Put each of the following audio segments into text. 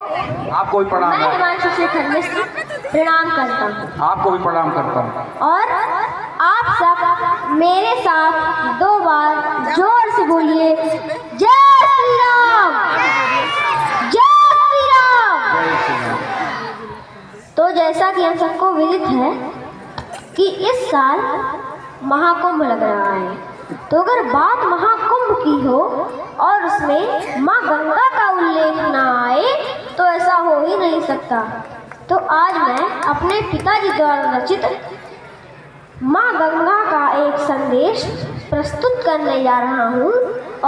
आपको भी प्रणाम। मैं हिमांशु शेखर मिश्र प्रणाम करता हूँ। आपको भी प्रणाम करता हूँ। और आप सब मेरे साथ 2 बार जोर से बोलिए, जय श्री राम, जय श्री राम। जय श्री राम। तो जैसा कि हम सबको विदित है कि इस साल महाकुंभ लग रहा है, तो अगर बात महाकुंभ की हो और उसमें माँ गंगा का उल्लेख ना आए तो ऐसा हो ही नहीं सकता। तो आज मैं अपने पिताजी द्वारा रचित माँ गंगा का एक संदेश प्रस्तुत करने जा रहा हूँ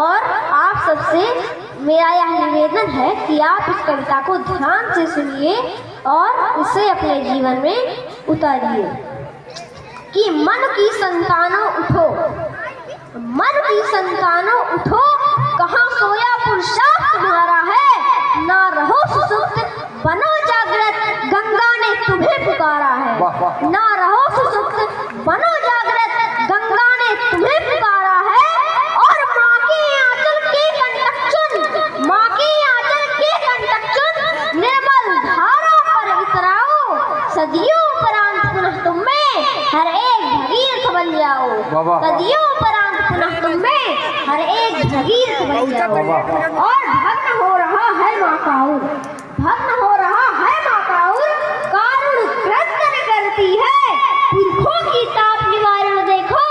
और आप सबसे मेरा यह निवेदन है कि आप इस कविता को ध्यान से सुनिए और इसे अपने जीवन में उतारिए। कि मन की संतानों उठो, मन की संतानों उठो, कहाँ सोया पुरुषार्थ तुम्हारा है, ना रहो सुसुप्त बनो जागृत, गंगा ने तुम्हें पुकारा है। ना रहो सुसुप्त बनो जागृत, गंगा ने तुम्हें पुकारा है। और माँ के आंचल के कंटक चुन, माँ के आंचल के कंटक चुन, निर्मल धारा पर इतराओ, सदियों उपरांत पुनः तुम में हर एक भगीरथ बन जाओ। सदियों उपरांत पुनः तुम में हर एक भगीरथ बन जाओ। और भग्न हो रहा है माँ काउर, भग्न हो रहा है माँ काउर, कारुण क्रंदन करती है, पुरखों की ताप निवारण देखो,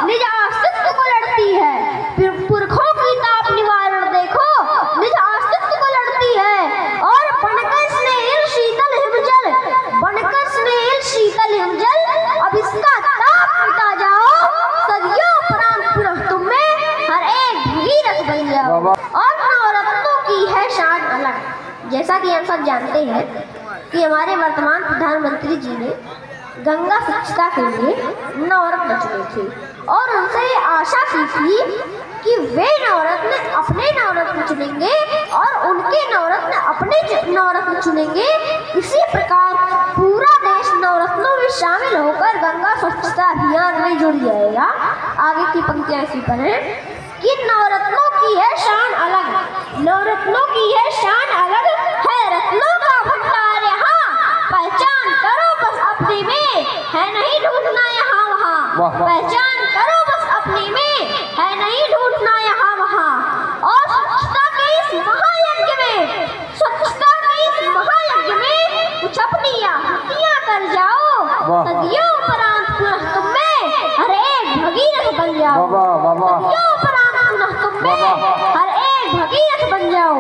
निज अस्तित्व को लड़ती है। पुरखों की ताप निवारण देखो, निज अस्तित्व को लड़ती है। और बनकर स्नेहिल शीतल हिमजल, बनकर स्नेहिल शीतल हिमजल, अब इसका ताप मिटा जाओ, सदियों उपरांत पुनः तुम में हर एक भगीरथ बन जाओ। और नवरत्नों की है शान अलग। जैसा कि हम सब जानते हैं कि हमारे वर्तमान प्रधानमंत्री जी ने गंगा स्वच्छता के लिए नवरत्न चुने थे और उनसे ये आशा की थी कि वे नवरत्न अपने नवरत्न चुनेंगे और उनके नवरत्न अपने नवरत्न चुनेंगे। इसी प्रकार पूरा देश नवरत्नों में शामिल होकर गंगा स्वच्छता अभियान में जुड़ जाएगा। आगे की पंक्तियां इसी पर हैं कि नवरत्नों की है शान अलग, नवरत्नों की है शान अलग, है रत्नों का भंडार यहाँ, पहचान करो बस अपने में, है नहीं ढूंढना यहाँ वहाँ। पहचान करो बस अपने में, है नहीं ढूंढना यहाँ वहाँ। और स्वच्छता के इस महायज्ञ में, स्वच्छता के इस महायज्ञ में कुछ अपनी आहुतियाँ कर जाओ, सदियों उपरांत पुनः तुम में हर एक भगीरथ बन जाओ। सदियों उपरांत पुनः तुम में हर एक भगीरथ बन जाओ।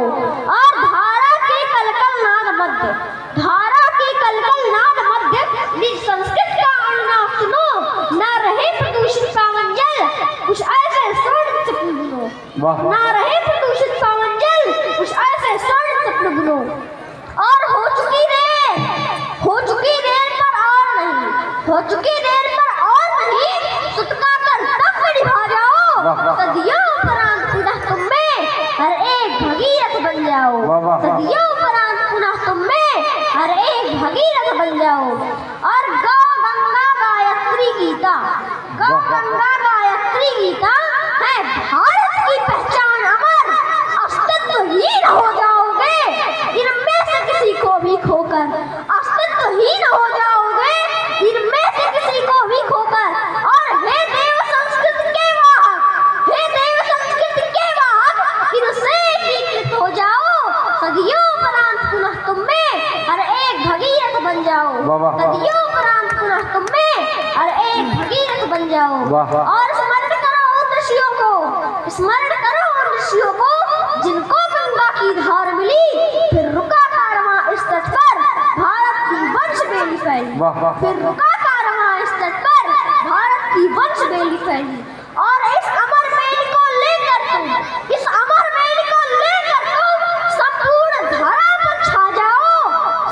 और धारा के कलकल नाद मध्य, धारा के कलकल नाद मध्य, निज संस्कृत का अनुनाद सुनो, न रहे प्रदूषित पावन जल, कुछ ऐसे स्वर्ण सपन बुनो। न रहे प्रदूषित पावन जल, कुछ ऐसे स्वर्ण सपन बुनो। और हो चुकी देर, हो चुकी देर पर और नहीं, हो चुकी देर पर और नहीं, सुत का कर्तव्य निभा जाओ, सदियों उपरांत पुनः तुम में हर एक भगीरथ बन जाओ। सदियों उपरांत पुनः तुम में हर एक भगीरथ बन जाओ। और गौ गंगा गायत्री गीता, गौ गंगा गायत्री गीता है भारत की पहचान अमर, अस्तित्वहीन हो जाओगे इनमें से किसी को भी खोकर, अस्तित्वहीन हो जाओगे इनमें से किसी को भी खोकर। और हे देव संस्कृत के वाहक, हे देव संस्कृत के वाहक, इनसे एकीकृत हो जाओ, सदियों उपरांत पुनः तुम में हर एक भगीरथ बन जाओ। सदियों उपरांत पुनः तुम में हर एक भगीरथ बन जाओ। और स्मरण करो उन ऋषियों को, स्मरण करो उन ऋषियों को जिनको गंगा की धार मिली, फिर रुका कारवां इस तट पर, भारत की वंश बेली फैली। फिर रुका कारवां इस तट पर, भारत की वंश बेली फैली। और इस अमर मेल को लेकर तुम, इस अमर मेल को लेकर तुम संपूर्ण धरा पर छा जाओ,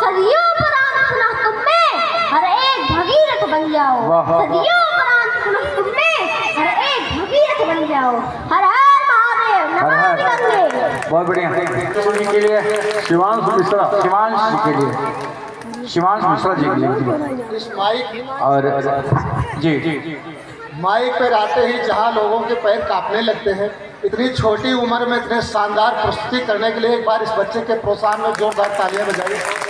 सदियों उपरांत पुनः तुम में हर एक भगीरथ बन जाओ। सदियों उपरांत पुनः तुम में हर एक भगीरथ बन जाओ। हर हर महादेव, नमामि गंगे। बहुत बढ़िया। जी के लिए शिवांश मिश्रा, शिवांश जी के लिए, शिवांश मिश्रा जी के लिए। इस माइक और जी माइक पर आते ही जहाँ लोगों के पैर कांपने लगते हैं, इतनी छोटी उम्र में इतने शानदार प्रस्तुति करने के लिए एक बार इस बच्चे के प्रोत्साहन में जोरदार तालियां बजाइए।